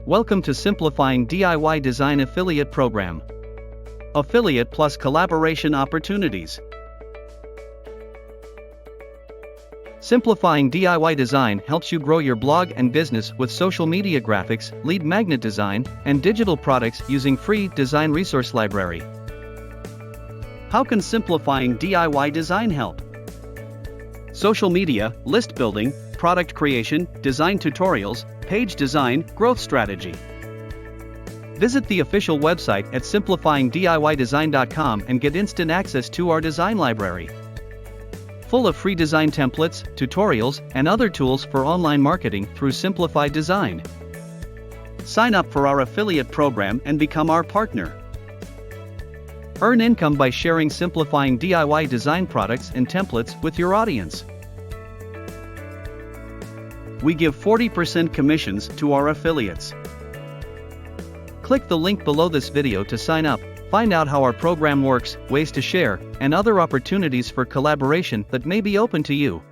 Welcome to Simplifying DIY Design Affiliate Program. Affiliate plus collaboration opportunities. Simplifying DIY Design helps you grow your blog and business with social media graphics, lead magnet design, and digital products using free design resource library. How can simplifying DIY design help? Social media, list building, product creation, design tutorials, page design, growth strategy. Visit the official website at simplifyingdiydesign.com and get instant access to our design library, full of free design templates, tutorials, and other tools for online marketing through Simplified Design. Sign up for our affiliate program and become our partner. Earn income by sharing simplifying DIY design products and templates with your audience. We give 40% commissions to our affiliates. Click the link below this video to sign up, find out how our program works, ways to share, and other opportunities for collaboration that may be open to you.